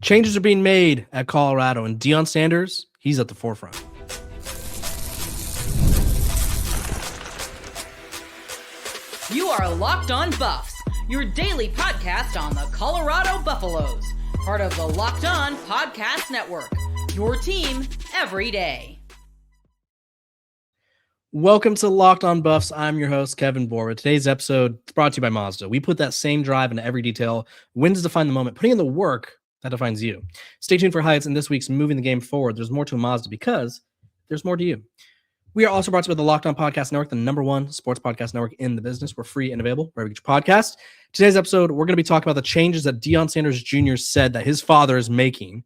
Changes are being made at Colorado, and Deion Sanders, he's at the forefront. You are Locked On Buffs, your daily podcast on the Colorado Buffaloes, part of the Locked On Podcast Network, your team every day. Welcome to Locked On Buffs. I'm your host, Kevin Borba. Today's episode is brought to you by Mazda. We put that same drive into every detail. Wins define the moment. Putting in the work, that defines you. Stay tuned for highlights in this week's Moving the Game Forward. There's more to a Mazda because there's more to you. We are also brought to you by the Locked On Podcast Network, the #1 sports podcast network in the business. We're free and available wherever you get your podcast. Today's episode, we're going to be talking about the changes that Deion Sanders Jr. said that his father is making,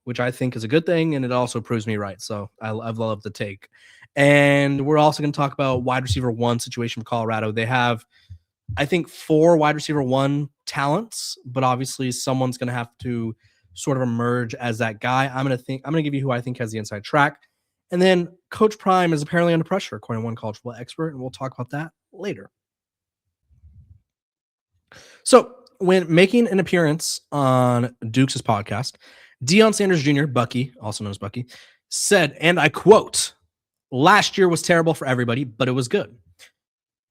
which I think is a good thing, and it also proves me right. So I've loved the take. And we're also going to talk about wide receiver one situation for Colorado. They have, I think, 4 wide receiver one talents, but obviously someone's going to have to sort of emerge as that guy. I'm going to give you who I think has the inside track. And then Coach Prime is apparently under pressure, according to one college football expert, and we'll talk about that later. So when making an appearance on Dukes' podcast, Deion Sanders Jr., Bucky, also known as Bucky, said, and I quote, "Last year was terrible for everybody, but it was good.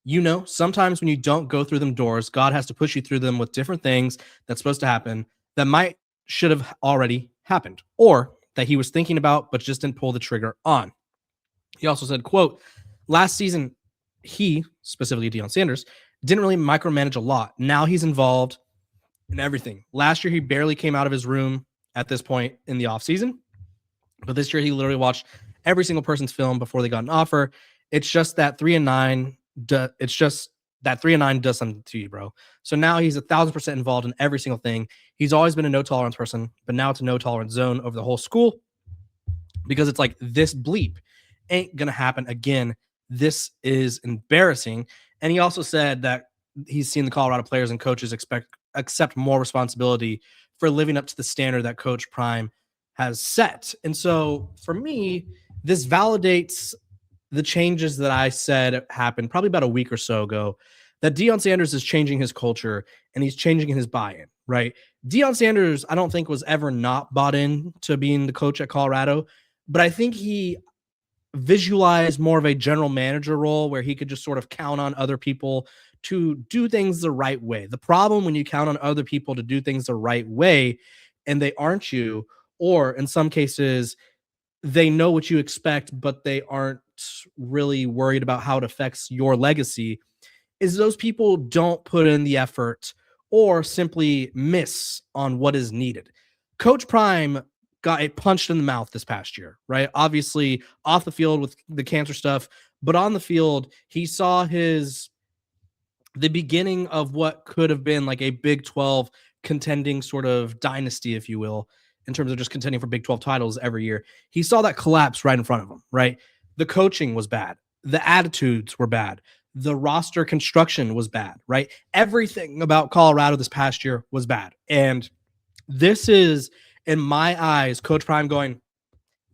You know, sometimes when you don't go through them doors, God has to push you through them with different things that's supposed to happen that should have already happened, or that he was thinking about but just didn't pull the trigger on." He also said, quote, "Last season, he, specifically Deion Sanders, didn't really micromanage a lot. Now he's involved in everything. Last year, he barely came out of his room at this point in the offseason, but this year he literally watched every single person's film before they got an offer. It's just that 3-9. It's just that 3-9 does something to you, bro. So now he's 1,000% involved in every single thing. He's always been a no tolerance person, but now it's a no tolerance zone over the whole school because it's like this bleep ain't gonna happen again. This is embarrassing." And he also said that he's seen the Colorado players and coaches accept more responsibility for living up to the standard that Coach Prime has set. And so for me, this validates the changes that I said happened probably about a week or so ago, that Deion Sanders is changing his culture and he's changing his buy-in, right? Deion Sanders, I don't think was ever not bought in to being the coach at Colorado, but I think he visualized more of a general manager role where he could just sort of count on other people to do things the right way. The problem when you count on other people to do things the right way and they aren't you, or in some cases, they know what you expect, but they aren't really worried about how it affects your legacy, is those people don't put in the effort or simply miss on what is needed. Coach Prime got it punched in the mouth this past year, right? Obviously off the field with the cancer stuff, but on the field, he saw the beginning of what could have been like a Big 12 contending sort of dynasty, if you will, in terms of just contending for Big 12 titles every year. He saw that collapse right in front of him, right? The coaching was bad. The attitudes were bad. The roster construction was bad, right? Everything about Colorado this past year was bad. And this is, in my eyes, Coach Prime going,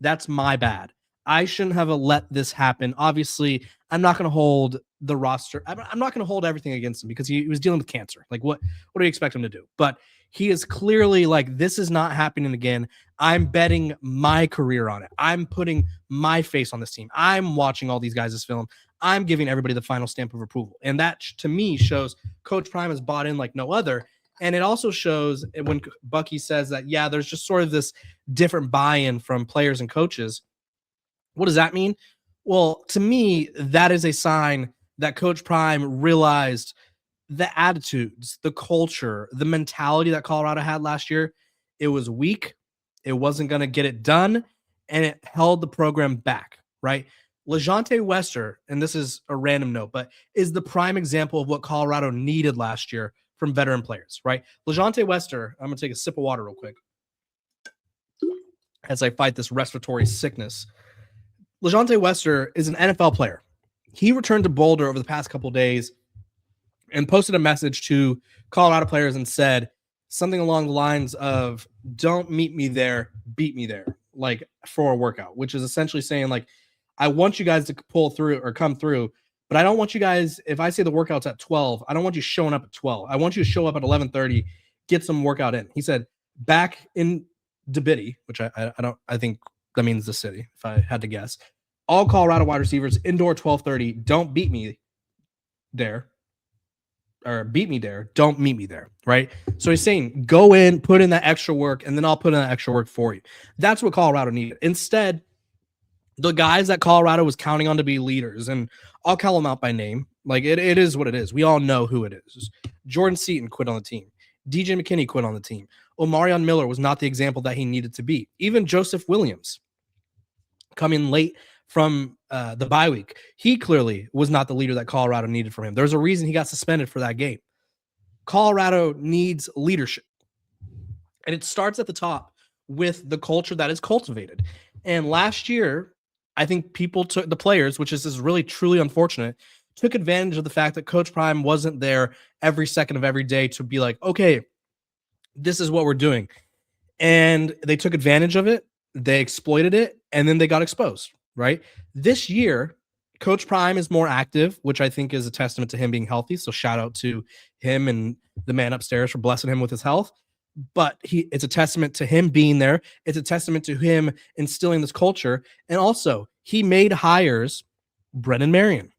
that's my bad. I shouldn't have let this happen. Obviously, I'm not going to hold the roster. I'm not going to hold everything against him because he was dealing with cancer. Like, what do you expect him to do? But he is clearly like, this is not happening again. I'm betting my career on it. I'm putting my face on this team. I'm watching all these guys' film. I'm giving everybody the final stamp of approval. And that, to me, shows Coach Prime is bought in like no other. And it also shows when Bucky says that, yeah, there's just sort of this different buy-in from players and coaches. What does that mean? Well, to me, that is a sign that Coach Prime realized the attitudes, the culture, the mentality that Colorado had last year, it was weak. It wasn't going to get it done, and it held the program back, right? LeJonte Wester, and this is a random note, but is the prime example of what Colorado needed last year from veteran players, right? LeJonte Wester, I'm going to take a sip of water real quick as I fight this respiratory sickness. LeJonte Wester is an NFL player. He returned to Boulder over the past couple of days and posted a message to Colorado players and said something along the lines of, don't meet me there, beat me there, like for a workout, which is essentially saying like, I want you guys to pull through or come through, but I don't want you guys, if I say the workout's at 12, I don't want you showing up at 12. I want you to show up at 11:30, get some workout in. He said, back in DeBiddy, which I think that means the city, if I had to guess. All Colorado wide receivers, indoor 1230, don't beat me there. Or beat me there, don't meet me there, right? So he's saying, go in, put in that extra work, and then I'll put in that extra work for you. That's what Colorado needed. Instead, the guys that Colorado was counting on to be leaders, and I'll call them out by name. Like, it is what it is. We all know who it is. Jordan Seaton quit on the team. DJ McKinney quit on the team. Omarion Miller was not the example that he needed to be. Even Joseph Williams, coming late from the bye week, he clearly was not the leader that Colorado needed from him. There's a reason he got suspended for that game. Colorado needs leadership, and it starts at the top with the culture that is cultivated. And last year, I think people took the players, which is really truly unfortunate, took advantage of the fact that Coach Prime wasn't there every second of every day to be like, okay, this is what we're doing. And they took advantage of it. They exploited it, and then they got exposed, right? This year, Coach Prime is more active, which I think is a testament to him being healthy. So shout out to him and the man upstairs for blessing him with his health. But it's a testament to him being there. It's a testament to him instilling this culture. And also, he made hires, Brennan Marion,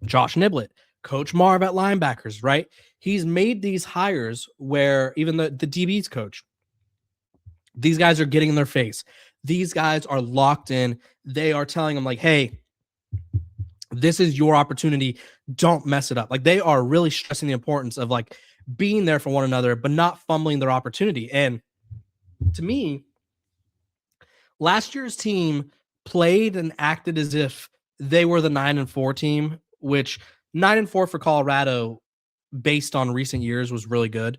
Josh Niblett, Coach Marv at linebackers, right? He's made these hires where even the DB's coach, these guys are getting in their face. These guys are locked in. They are telling them like, hey, this is your opportunity. Don't mess it up. Like, they are really stressing the importance of like being there for one another, but not fumbling their opportunity. And to me, last year's team played and acted as if they were the 9-4 team, which 9-4 for Colorado based on recent years was really good.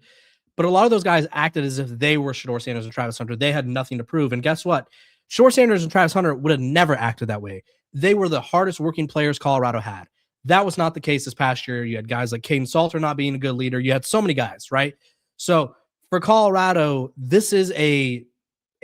But a lot of those guys acted as if they were Shedeur Sanders and Travis Hunter. They had nothing to prove. And guess what? Shedeur Sanders and Travis Hunter would have never acted that way. They were the hardest working players Colorado had. That was not the case this past year. You had guys like Caden Salter not being a good leader. You had so many guys, right? So for Colorado, this is a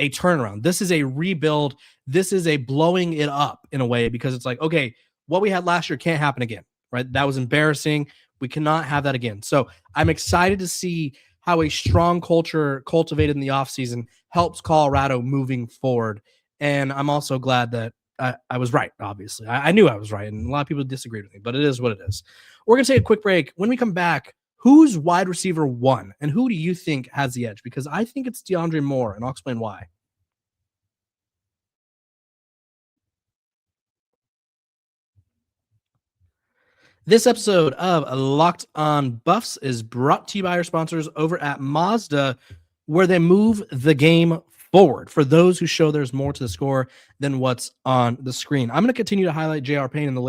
turnaround. This is a rebuild. This is a blowing it up in a way, because it's like, okay, what we had last year can't happen again, right? That was embarrassing. We cannot have that again. So I'm excited to see how a strong culture cultivated in the offseason helps Colorado moving forward. And I'm also glad that I was right, obviously. I knew I was right, and a lot of people disagreed with me, but it is what it is. We're going to take a quick break. When we come back, who's wide receiver 1, and who do you think has the edge? Because I think it's DeAndre Moore, and I'll explain why. This episode of Locked On Buffs is brought to you by our sponsors over at Mazda, where they move the game forward for those who show there's more to the score than what's on the screen. I'm going to continue to highlight J.R. Payne and the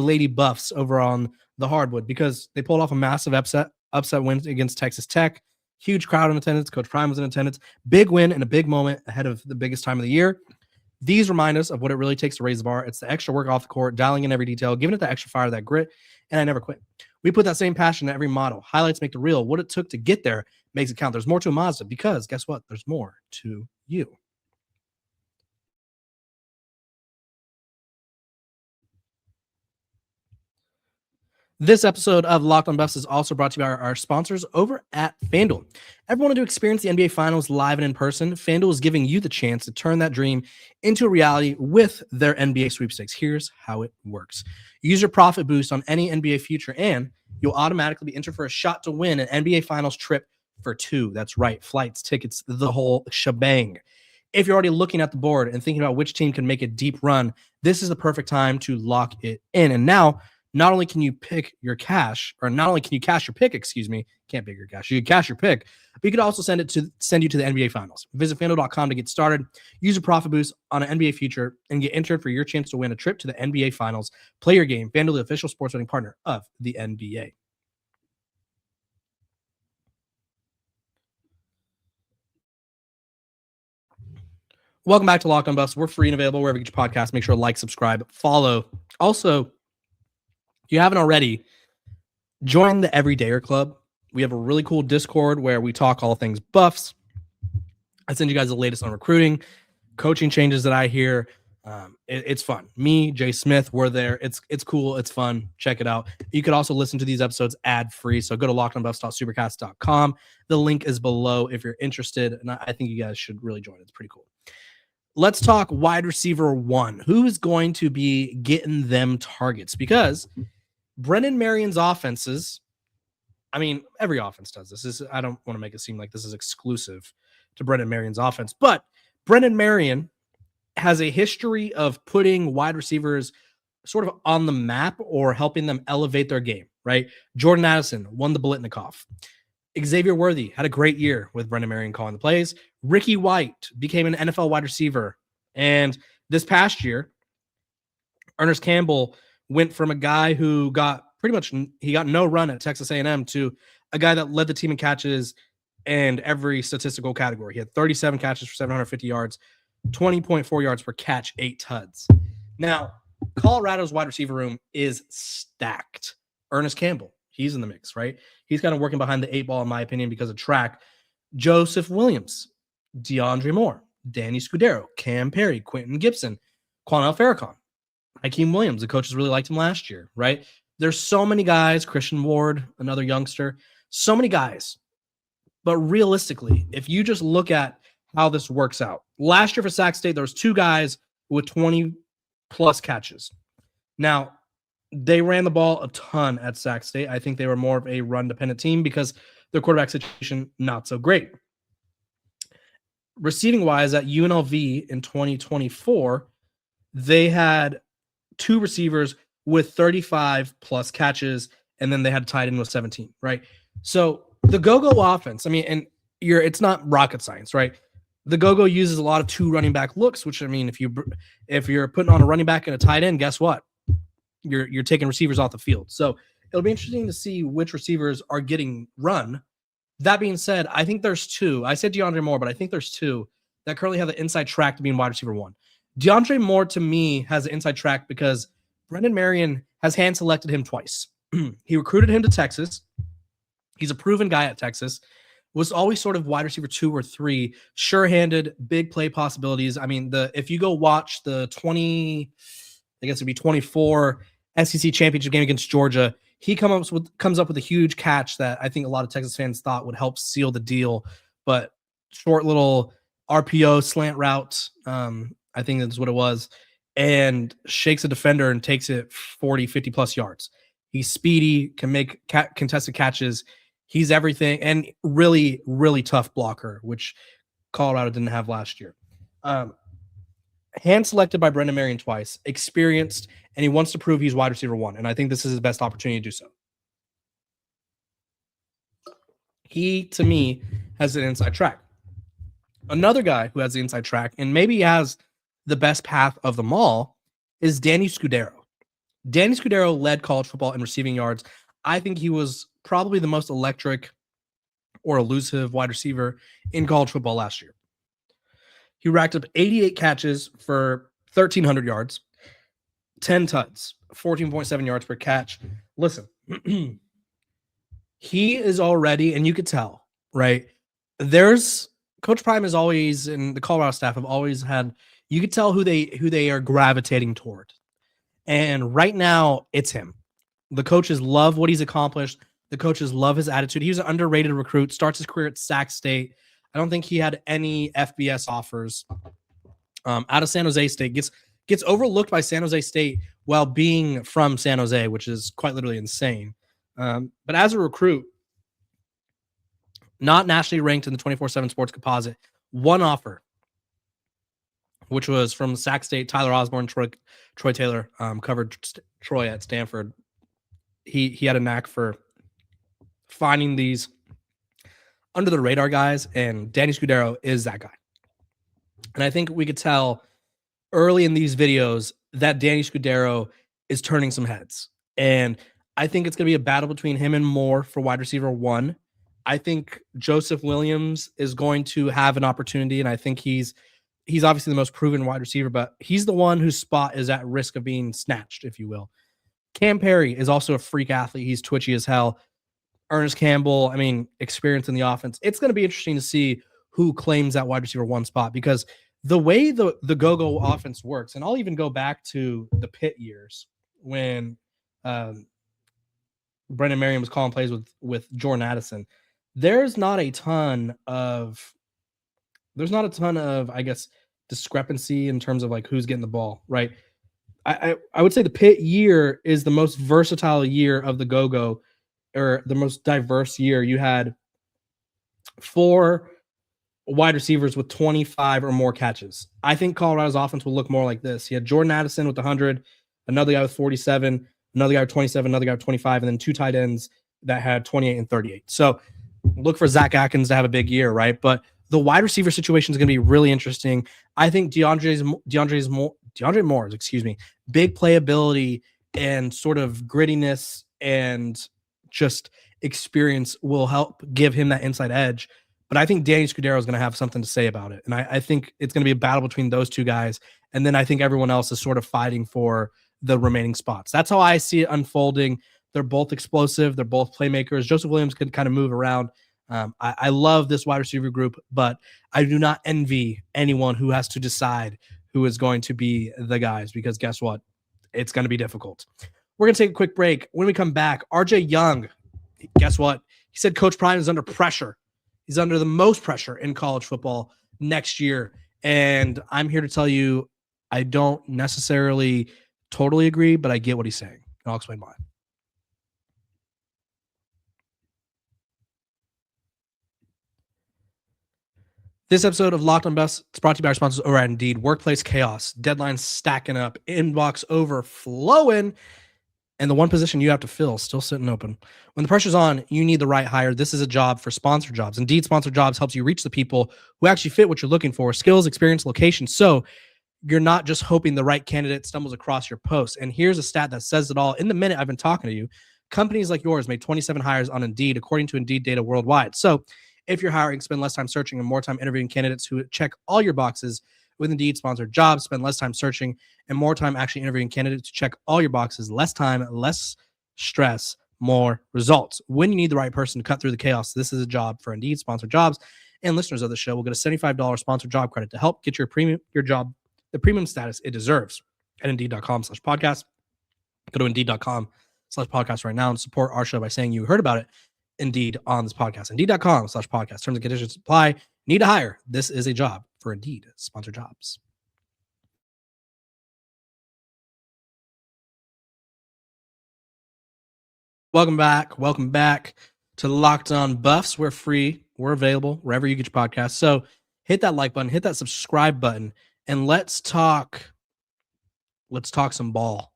Lady Buffs over on the hardwood, because they pulled off a massive upset win against Texas Tech. Huge crowd in attendance. Coach Prime was in attendance. Big win in a big moment ahead of the biggest time of the year. These remind us of what it really takes to raise the bar. It's the extra work off the court, dialing in every detail, giving it that extra fire, that grit, and I never quit. We put that same passion in every model. Highlights make the real. What it took to get there makes it count. There's more to a Mazda, because guess what? There's more to you. This episode of Locked On Buffs is also brought to you by our sponsors over at FanDuel. Ever wanted to experience the NBA Finals live and in person? FanDuel is giving you the chance to turn that dream into a reality with their NBA sweepstakes. Here's how it works. Use your profit boost on any NBA future, and you'll automatically be entered for a shot to win an NBA Finals trip for 2. That's right. Flights, tickets, the whole shebang. If you're already looking at the board and thinking about which team can make a deep run, this is the perfect time to lock it in. And now, not only can you pick your cash, or not only can you cash your pick, can't pick your cash, you can cash your pick, but you could also send you to the NBA Finals. Visit FanDuel.com to get started. Use a profit boost on an NBA future and get entered for your chance to win a trip to the NBA Finals. Play your game. FanDuel, the official sports betting partner of the NBA. Welcome back to Locked On Buffs. We're free and available wherever you get your podcast. Make sure to like, subscribe, follow. Also, if you haven't already, join the Everydayer Club. We have a really cool Discord where we talk all things Buffs. I send you guys the latest on recruiting, coaching changes that I hear, It's fun. Me, Jay Smith, we're there. It's cool. It's fun. Check it out. You could also listen to these episodes ad free. So go to lockedonbuffs.supercast.com. The link is below if you're interested. And I think you guys should really join. It's pretty cool. Let's talk wide receiver 1. Who is going to be getting them targets? Because Brennan Marion's offenses, I mean, every offense does this. I don't want to make it seem like this is exclusive to Brennan Marion's offense, but Brennan Marion has a history of putting wide receivers sort of on the map or helping them elevate their game, right? Jordan Addison won the Biletnikoff. Xavier Worthy had a great year with Brendan Marion calling the plays. Ricky White became an NFL wide receiver. And this past year, Ernest Campbell went from a guy who got he got no run at Texas A&M to a guy that led the team in catches and every statistical category. He had 37 catches for 750 yards, 20.4 yards per catch, 8 tuds. Now, Colorado's wide receiver room is stacked. Ernest Campbell, he's in the mix, right? He's kind of working behind the 8 ball, in my opinion, because of track. Joseph Williams, DeAndre Moore, Danny Scudero, Cam Perry, Quentin Gibson, Quanell Farrakhan, Hakeem Williams. The coaches really liked him last year, right? There's so many guys. Christian Ward, another youngster. So many guys. But realistically, if you just look at how this works out. Last year for Sac State, there was 2 guys with 20-plus catches. Now, they ran the ball a ton at Sac State. I think they were more of a run-dependent team because their quarterback situation not so great. Receiving-wise, at UNLV in 2024, they had 2 receivers with 35-plus catches, and then they had tied in with 17, right? So the go-go offense, I mean, and it's not rocket science, right? The go-go uses a lot of 2 running back looks, which, I mean, if you're putting on a running back and a tight end, guess what? You're taking receivers off the field. So it'll be interesting to see which receivers are getting run. That being said, I think there's 2. I said DeAndre Moore, but I think there's 2 that currently have the inside track to being wide receiver 1. DeAndre Moore, to me, has the inside track because Brendan Marion has hand-selected him twice. He recruited him to Texas. He's a proven guy at Texas. Was always sort of wide receiver 2 or 3, sure-handed, big play possibilities. I mean, if you go watch the 24 SEC championship game against Georgia, he comes up with a huge catch that I think a lot of Texas fans thought would help seal the deal. But short little RPO slant route, I think that's what it was, and shakes a defender and takes it 40, 50-plus yards. He's speedy, can make contested catches. He's everything, and really, really tough blocker, which Colorado didn't have last year. Hand-selected by Brendan Marion twice, experienced, and he wants to prove he's wide receiver 1, and I think this is his best opportunity to do so. He, to me, has an inside track. Another guy who has the inside track, and maybe he has the best path of them all, is Danny Scudero. Danny Scudero led college football in receiving yards. I think he was probably the most electric or elusive wide receiver in college football last year. He racked up 88 catches for 1,300 yards, 10 tuds, 14.7 yards per catch. Listen, he is already, and you could tell, right? Coach Prime is always, and the Colorado staff have always had, you could tell who they are gravitating toward. And right now, it's him. The coaches love what he's accomplished. The coaches love his attitude. He was an underrated recruit, starts his career at Sac State. I don't think he had any FBS offers out of San Jose State. Gets overlooked by San Jose State while being from San Jose, which is quite literally insane. But as a recruit, not nationally ranked in the 24/7 Sports Composite, 1 offer, which was from Sac State. Tyler Osborne, Troy Taylor covered Troy at Stanford. He had a knack for finding these under the radar guys, and Danny Scudero is that guy. And I think we could tell early in these videos that Danny Scudero is turning some heads. And I think it's going to be a battle between him and Moore for wide receiver 1. I think Joseph Williams is going to have an opportunity, and I think he's obviously the most proven wide receiver, but he's the one whose spot is at risk of being snatched, if you will. Cam Perry is also a freak athlete. He's twitchy as hell. Ernest Campbell, I mean, experience in the offense. It's going to be interesting to see who claims that wide receiver 1 spot, because the way the go-go offense works, and I'll even go back to the Pitt years when Brendan Merriam was calling plays with Jordan Addison. There's not a ton of, I guess, discrepancy in terms of like who's getting the ball, right? I would say the Pitt year is the most versatile year of the go-go, or the most diverse year. You had 4 wide receivers with 25 or more catches. I think Colorado's offense will look more like this. He had Jordan Addison with 100, another guy with 47, another guy with 27, another guy with 25, and then 2 tight ends that had 28 and 38. So look for Zach Atkins to have a big year, right? But the wide receiver situation is going to be really interesting. I think DeAndre Moore's, big playability and sort of grittiness and just experience will help give him that inside edge. But I think Danny Scudero is going to have something to say about it. And I think it's going to be a battle between those 2 guys. And then I think everyone else is sort of fighting for the remaining spots. That's how I see it unfolding. They're both explosive. They're both playmakers. Joseph Williams can kind of move around. I love this wide receiver group, but I do not envy anyone who has to decide who is going to be the guys, because guess what? It's going to be difficult. We're going to take a quick break. When we come back, RJ Young, guess what? He said Coach Prime is under pressure. He's under the most pressure in college football next year. And I'm here to tell you, I don't necessarily totally agree, but I get what he's saying. And I'll explain why. This episode of Locked on Buffs is brought to you by our sponsors over at Indeed. Workplace chaos, deadlines stacking up, inbox overflowing, and the one position you have to fill still sitting open. When the pressure's on, you need the right hire. This is a job for sponsored jobs. Indeed Sponsored Jobs helps you reach the people who actually fit what you're looking for: skills, experience, location. So you're not just hoping the right candidate stumbles across your post. And here's a stat that says it all. In the minute I've been talking to you, companies like yours made 27 hires on Indeed, according to Indeed data worldwide. So if you're hiring, spend less time searching and more time interviewing candidates who check all your boxes with Indeed Sponsored Jobs. Spend less time searching and more time actually interviewing candidates to check all your boxes. Less time, less stress, more results. When you need the right person to cut through the chaos, this is a job for Indeed Sponsored Jobs. And listeners of the show will get a $75 sponsored job credit to help get your job the premium status it deserves at Indeed.com/podcast. Go to Indeed.com/podcast right now and support our show by saying you heard about it Indeed on this podcast. Indeed.com/podcast. Terms and conditions apply. Need to hire. This is a job for Indeed Sponsored Jobs. Welcome back to Locked On Buffs. We're free. We're available wherever you get your podcasts. So hit that like button, hit that subscribe button, and let's talk some ball.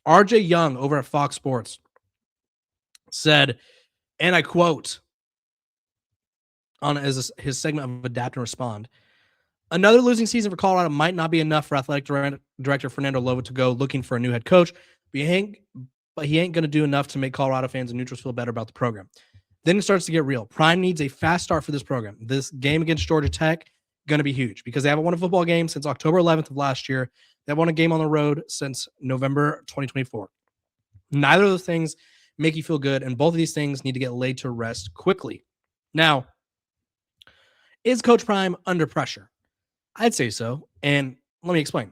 RJ Young over at Fox Sports said, and I quote on his segment of Adapt and Respond, "Another losing season for Colorado might not be enough for athletic director Fernando Lova to go looking for a new head coach, but he ain't going to do enough to make Colorado fans and neutrals feel better about the program." Then it starts to get real. Prime needs a fast start for this program. This game against Georgia Tech going to be huge because they haven't won a football game since October 11th of last year. They haven't won a game on the road since November 2024. Neither of those things make you feel good, and both of these things need to get laid to rest quickly. Now, is Coach Prime under pressure? I'd say so, and let me explain.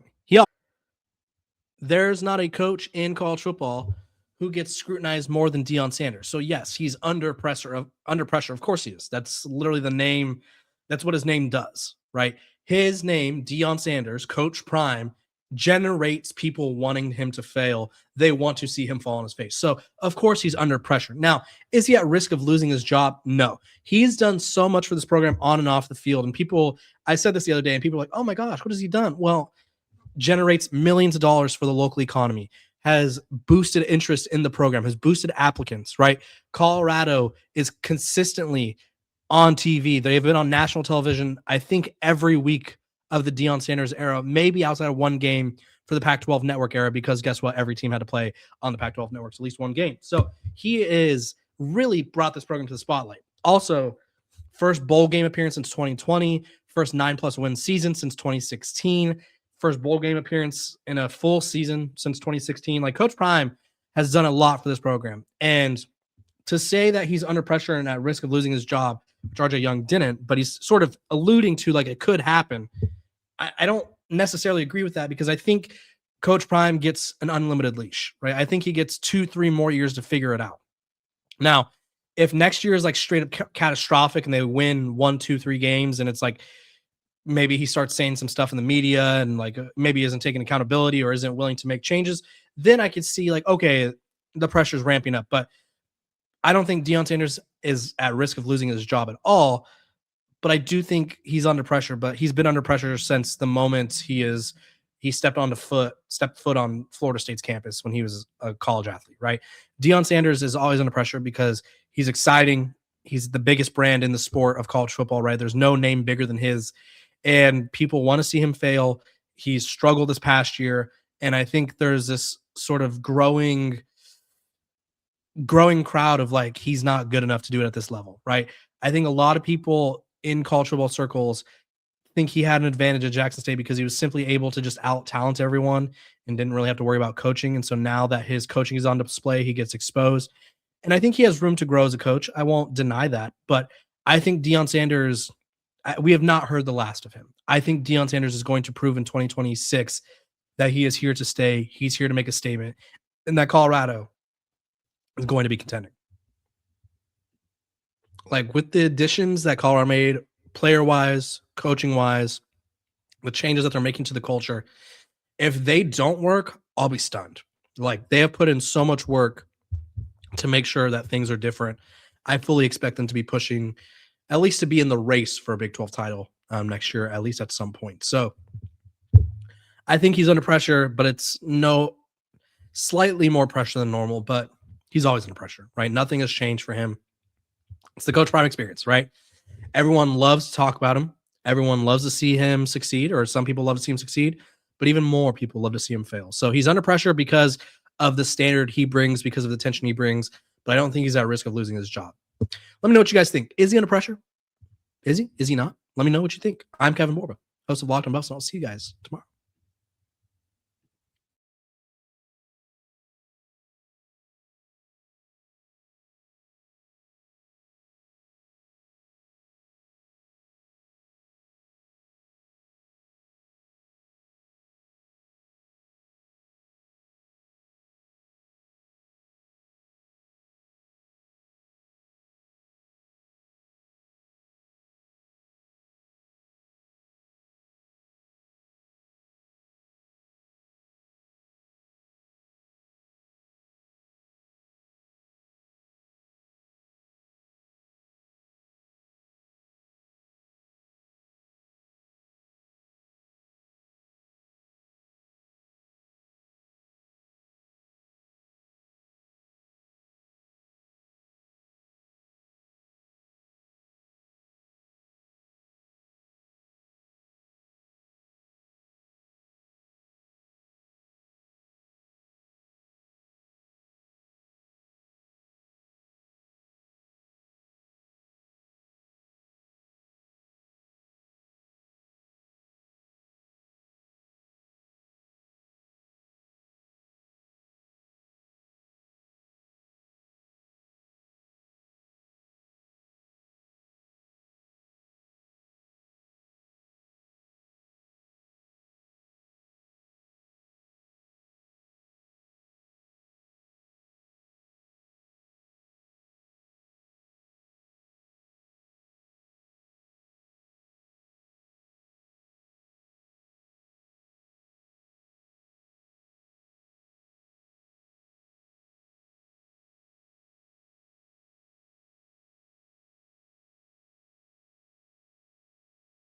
There's not a coach in college football who gets scrutinized more than Deion Sanders. So yes, he's under pressure. Of course he is. That's literally the name. That's what his name does, right? His name, Deion Sanders, Coach Prime, generates people wanting him to fail. They want to see him fall on his face. So of course he's under pressure. Now, is he at risk of losing his job? No. He's done so much for this program on and off the field. And I said this the other day, and people are like, oh my gosh, what has he done? Well, generates millions of dollars for the local economy, has boosted interest in the program, has boosted applicants, right? Colorado is consistently on TV. They've been on national television, I think, every week of the Deion Sanders era, maybe outside of one game for the Pac-12 network era, because guess what? Every team had to play on the Pac-12 networks at least one game. So he is really brought this program to the spotlight. Also, first bowl game appearance since 2020, first 9+ win season since 2016, first bowl game appearance in a full season since 2016. Like, Coach Prime has done a lot for this program. And to say that he's under pressure and at risk of losing his job, which RJ Young didn't, but he's sort of alluding to like it could happen, I don't necessarily agree with that, because I think Coach Prime gets an unlimited leash, right? I think he gets 2-3 more years to figure it out. Now, if next year is like straight up catastrophic and they win 1, 2, 3 games, and it's like maybe he starts saying some stuff in the media and like maybe isn't taking accountability or isn't willing to make changes, then I could see like, okay, the pressure's ramping up. But I don't think Deion Sanders is at risk of losing his job at all. But I do think he's under pressure, but he's been under pressure since the moment he stepped foot on Florida State's campus when he was a college athlete, right? Deion Sanders is always under pressure because he's exciting. He's the biggest brand in the sport of college football, right? There's no name bigger than his, and people want to see him fail. He's struggled this past year, and I think there's this sort of growing crowd of like, he's not good enough to do it at this level, right? I think a lot of people in college football circles think he had an advantage at Jackson State because he was simply able to just out talent everyone and didn't really have to worry about coaching. And so now that his coaching is on display, he gets exposed. And I think he has room to grow as a coach. I won't deny that. But I think Deion Sanders, we have not heard the last of him. I think Deion Sanders is going to prove in 2026 that he is here to stay. He's here to make a statement, and that Colorado is going to be contending. Like with the additions that Colorado made, player-wise, coaching-wise, the changes that they're making to the culture, if they don't work, I'll be stunned. Like, they have put in so much work to make sure that things are different. I fully expect them to be pushing, at least to be in the race for a Big 12 title next year, at least at some point. So I think he's under pressure, but it's slightly more pressure than normal, but he's always under pressure, right? Nothing has changed for him. It's the Coach Prime experience, right? Everyone loves to talk about him. Everyone loves to see him succeed, or some people love to see him succeed, but even more people love to see him fail. So he's under pressure because of the standard he brings, because of the tension he brings, but I don't think he's at risk of losing his job. Let me know what you guys think. Is he under pressure? Is he? Is he not? Let me know what you think. I'm Kevin Borba, host of Locked on Buffs, and I'll see you guys tomorrow.